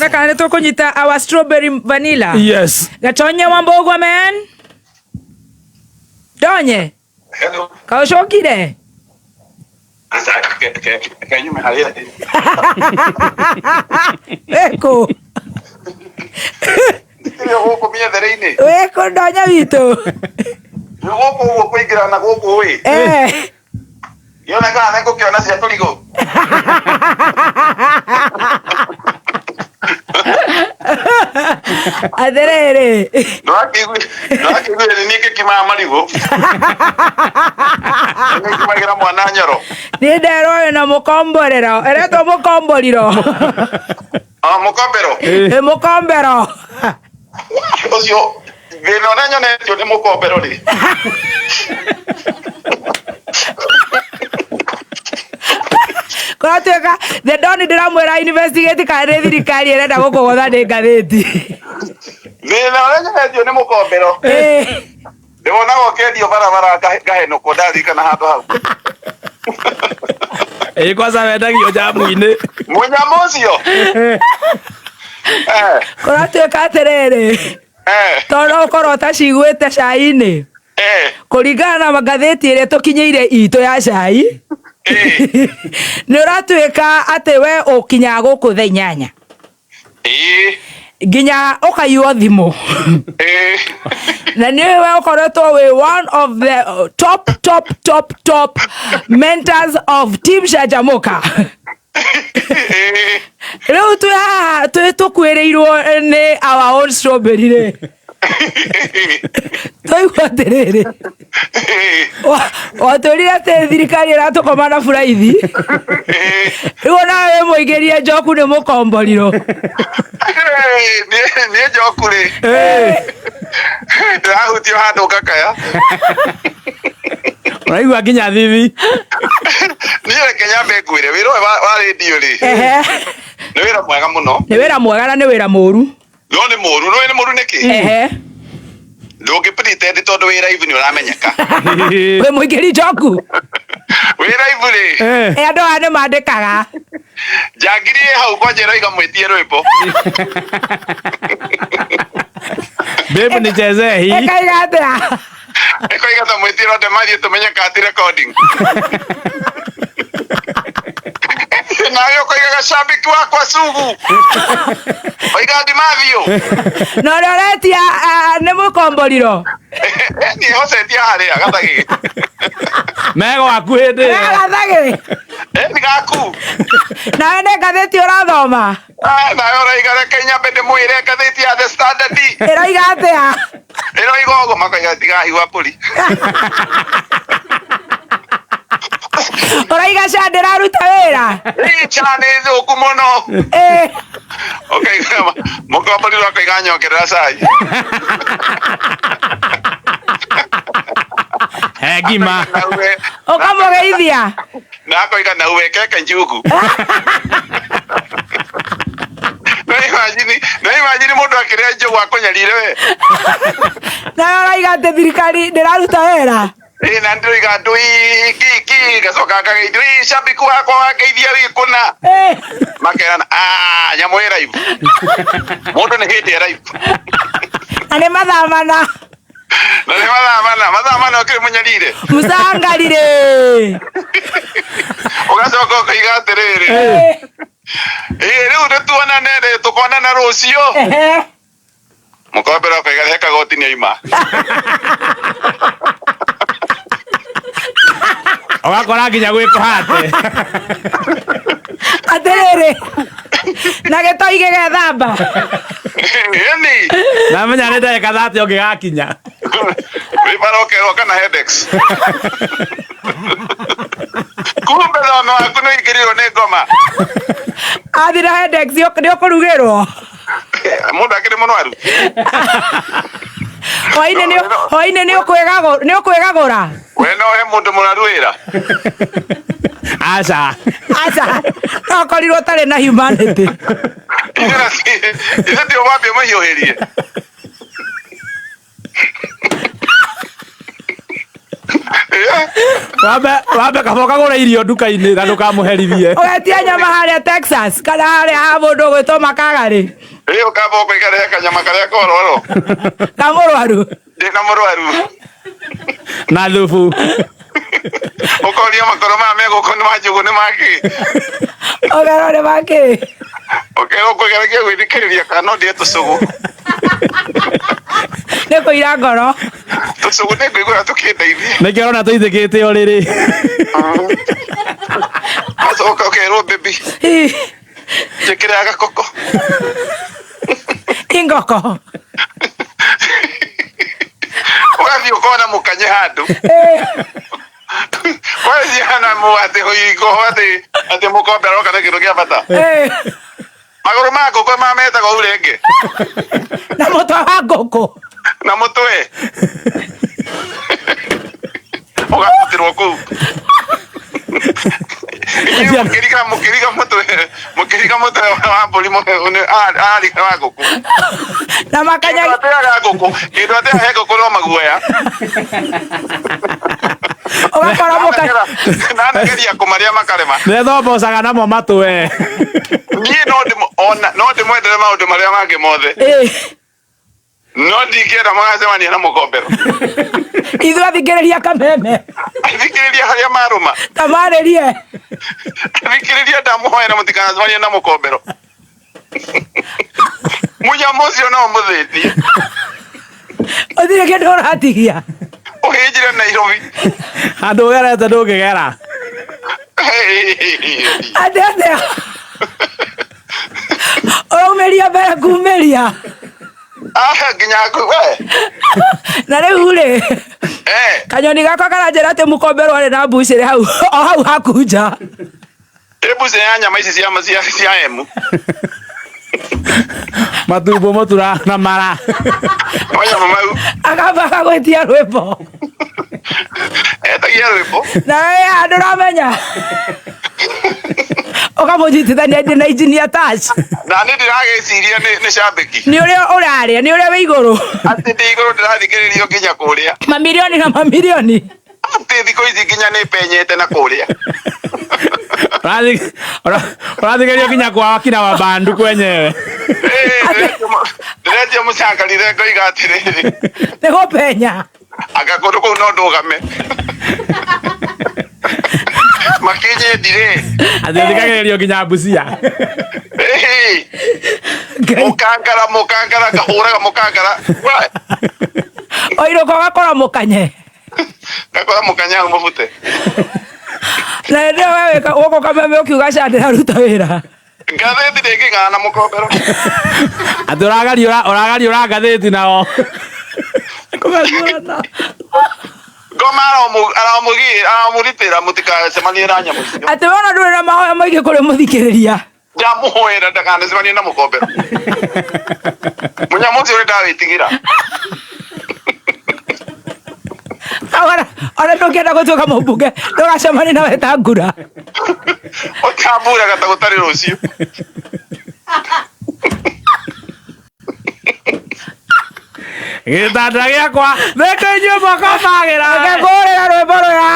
Ndona kana tukunyita our strawberry vanilla. Yes. Gatonye Wambogwa man. Donye. Hello. Kaushokire. Asa can you me Eko. Yo mia derine. Eko donya wito. Yo kuingira na goko we. Yo na kana ko kiona cia tuligo. Aderere. No akigwe ni ke kima marigo. Ni kimagira mwana nyoro. Ni ndero na mukomborero. Ereto mukomboriro. Ah mukombero. Mukombero. Ocio gino na nyone tio ni mukombero ri. Kwa tueka the don ndiramwira investigate kana thirikari irenda gukugotha ni ngathiti. Gino na nyone tio ni mukombero. Ndibona gokendio barabara ngaheno ko ndathi kana handu hau. Kwanza wendagio jamu-ini. Munyamo ucio. Kwa tueka atiriri. Tono ukorwo utaciguite cai-ini. Kuringana na magatheti iria tukinyeire itu ya cai. Ni uratuika ati we ukinya guku thaa 8. Nginya ukayuo thimu. Na ni we ukoretwo we one of the top mentors of Team Shajamuka. Riu tukwirirwo ni our own strawberry re. Toigua atiriri. Waturire ati thirikari iratukoma na buraithi. Riu nawe muigirie njoku ni mukomboriro. Ni njoku ri. Ndahutio handu ngakaya. Uraigua nginya thithi. Ni reke nyambe ngwire wira wa radio ri. Ni wira mwega muno. Ni wira mwega na ni wira muru. No ni muru niki? Ndoge pretend tondu wira ivu ni uramenyeka. We muigiri njoku. Wira ivu ri. Andu aya ni mandikaga. Jangiri hau kwa njero iga mwitie rwimbo. Babe nicheze hii. Ekaiga atia. Ekaiga ta mwitie ronde mathie tumenye kati recording. Nayo koiga shabiki wakwa sugu. Oiga Dimathio. No roretia ni mukomboriro. Ni hosetia haria gathagi. Mego aku hindi. Gathagi. Ni gaku. Na ene ngatheti urathoma. Nayo roiga Kenya bende mwire ngatheti ya The Standard. Iroiga atia. Iroiga ugo makoiga tiga igwa poli. Uraiga cha ndiraruta wira. Chane thuku muno. Okay, mukomboriro akoiga nyokerera cai. Ngima. Ukamugeithia. Na akoiga na uwekeke njugu. Na imagine mundu akiria njugu akunyarire we. Na uraiga ati thirikari ndiraruta wira. Na ndoiga ndui ki gacoka ngageithio shabiki wakwa wageithia wikuna. Makerana nyamu ĩ raivu. Mundu ni hindi ĩ raivu. Na ni mathamana. Na ni mathamana ukiri munyarire. Musangarire. Ugacoka ukaiga atiriri. Riu nituonane tukonana rucio. Mukombero ukaiga he kagoti ni aima. Ogakora nginya gwikuhate. Atiriri. Na gitoige gethamba. Ni. Na menya ni ndagika 30 ungigakinya. Wibarokerwo kana headaches. Kumbe thono waku nĩ ingĩrĩrwo nĩ ngoma. Athira headaches nĩ ũkũrugĩrwo. Mũndũ akĩrĩ mũrwaru. Hwainĩ nĩ ũkwĩgagũra. We no he mũndũ mũrwaru wĩra. Aca. No ũkorirwo ũtarĩ na humanity. Ithe tio wambia mũhiũhĩrie. Wambe kaboka gũra irio nduka-inĩ na ndũkamũherithie. Ũgetia nyama harĩa Texas kana harĩa ha mũndũ gwĩtwo Makagari. Rĩu kaboka ikarehe kanyama karĩa kororo. Na mũrwaru. Ndĩna mũrwaru. Na thubu. Ũkoria makoro maya megũkũ nĩ ma njũgũ nĩ maki. Ogero nĩ maki. Ũkũgerekia gwĩthikĩrĩria kana no ndĩe tũcũgũ. Nĩ kũira ngoro. Tũcũgũ nĩ ngũigua tũkĩndeithia. Nĩkĩo ũrona tũithĩkĩte ũrĩrĩ. Acoka ũkerwo baby. Njĩkĩra gakoko. Ingoko. Ũgathiĩ ũkona mũkanye handũ. Kwezi hana muate hoigo ate mũkombero kana kĩndũ kĩa bata. Magũrũ ma ngũkũ mametagwo urenge. Na mũtwe wa ngũkũ. Na mũtwe. Ũgatirwo kũu. Mukiriga mũtwe wa mbũri ari wa ngũkũ. Na makanya ngũkũ. Kĩndũ atĩa he ngũkũ no maguoya. Ũgakora mũkanya. Na ndageria kũmarĩa makarema. Nĩthombocaga namo matwe. Niĩ no ndĩmwendere maũndũ marĩa mangĩ mothe. No ndingĩenda magacemania na mũkombero. Ithuĩ athikĩrĩria kameme. Athikĩrĩria harĩa marũma. Tamarĩrie. Athikĩrĩria ndamũhoera mũtikanacemania na mũkombero. Mũnyamũ ũcio no mũthĩtie. Ũthire kĩndũ ũratigia. Ũhĩnjire Nairobi. Handũ ũgerete ndũngĩgera. Atĩa. Ũraumeria mbere kumĩria. Nginya we. Na rĩu rĩ. Kanyoni gakwa karanjĩra atĩ mũkombero arĩ na mbucĩrĩ hau hakunja. Mbucĩrĩ ya nyama ici cia emu. Matumbo mũtura na mara. Manyama mau. Akamba akagwĩtia rwĩmbo. Etagia rwĩmbo. Na andũ ramenya. Ũkamũnyitithania na engineer Tash. Na nĩ ndĩragĩciria nĩ cambĩki. Nĩ ũrĩa ũrarĩa, nĩ ũrĩa wĩ igũrũ. Atĩ ndĩ igũrũ ndĩrathikĩrĩrio nginya kũrĩa. Mamirioni na mamirioni. Atĩ thikũ ici nginya nĩ penyete na kũrĩa. Ũrathikĩrĩrio nginya kwa wakina wa bandu kwenyewe. Ndĩrendia mũcangarire ngoiga atĩrĩrĩ. Nĩ gũpenya. Anga kũndũ kũu no ndũgame. Makinyendire. Atĩ thikagĩrĩrio nginya Busia. Mũkangara ngahũraga mũkangara. Oirũka ũgakora mũkanye. Ngakora mũkanye hau mũbute. Na hĩndĩ ĩyo we wĩka gũkũ kameme ũkiuga Ca ndĩraruta wĩra. Ngathĩti ndĩngĩgana na mũkombero. Atĩ ũragaria ngathĩti nao. Ngoma aramũgitĩra mũtikacemanie na nyamũ icio. Atĩ wona ndũrĩ na mahoya maingĩ kũrĩ mũthikĩrĩria. Ndamũhoera ndakanacemanie na mũkombero. Mũnyamũ ũcio ndawĩtigĩra. Ona ndũngĩenda gũtuĩka mũmbunge ndũgacemanie na Wetangula. Ũtamburaga ta gũtarĩ rũciũ. Gĩtanda gĩakwa reke inyuĩ mũkomagĩra. Ngakũhũrĩra rwĩmbo rũrĩa.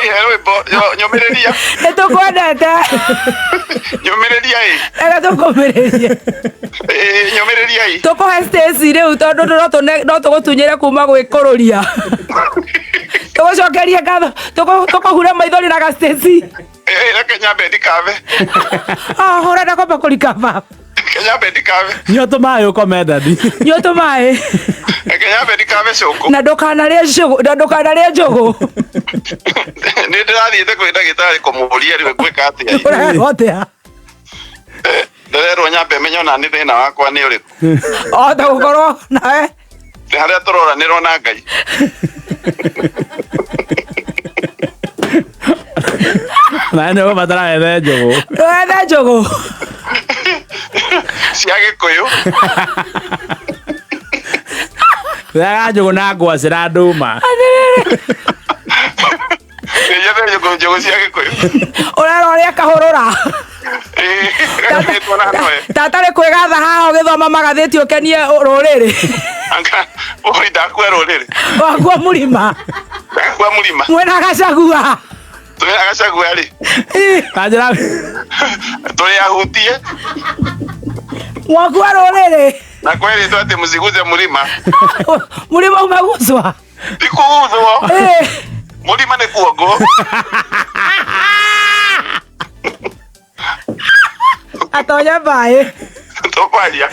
He rwĩmbo nyũmĩrĩria. Nĩtũkwendete. Nyũmĩrĩria ĩ. Reke tũkũmĩrĩrie. Nyũmĩrĩria ĩ. Tũkũhe Stacy rĩu tondũ no tũgũtunyĩre kuma gwĩkũrũria. Tũgũcokerie ngatho tũkũhure maithori na ga Stacy. Reke nyambe ndikabe. Ũrenda kwamba kũrikaba. Nyambe ndikabe. Nyua tũmaĩ ũkome ndadi. Nyua tũmaĩ. Reke nyambe ndikabe cũkũ. Na ndũkanarĩe njũgũ. Nĩ ndĩrathiĩte kwĩ ndagĩtarĩ kũmũria rĩu ngwĩka atĩa. Ũrerwo atĩa? Ndĩrerwo nyambe menye ona nĩ thĩna wakwa nĩ ũrĩkũ. Ohota gũkorwo nawe. Nĩ harĩa tũroranĩrwo na Ngai. Na nĩ ũgũbatara wethe njũgũ. Wethe njũgũ. Cia Gĩkũyũ. Wega njũgũ na ngwacĩ na ndũma. Nĩnyende njũgũ cia Gĩkũyũ. Ũrerwo ũrĩa kahũrũra. Tata nĩ kwĩgatha haha ũgĩthoma magathĩti ũkenie rũrĩrĩ. Anga ndakua rũrĩrĩ. Wakua mũrima. Kwa mulima. Mwena Gachagua. Twina Gachagua ri. Kanjira. Tuli ahutie. Mwakua rorere. Na kweli tu ati msiguze mulima. Mulima umeguswa. Ndikuuzwa. Mulima ni kuogo. Atonya bae. Tokwalia.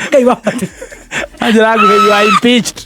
Kanjira, you are impeached.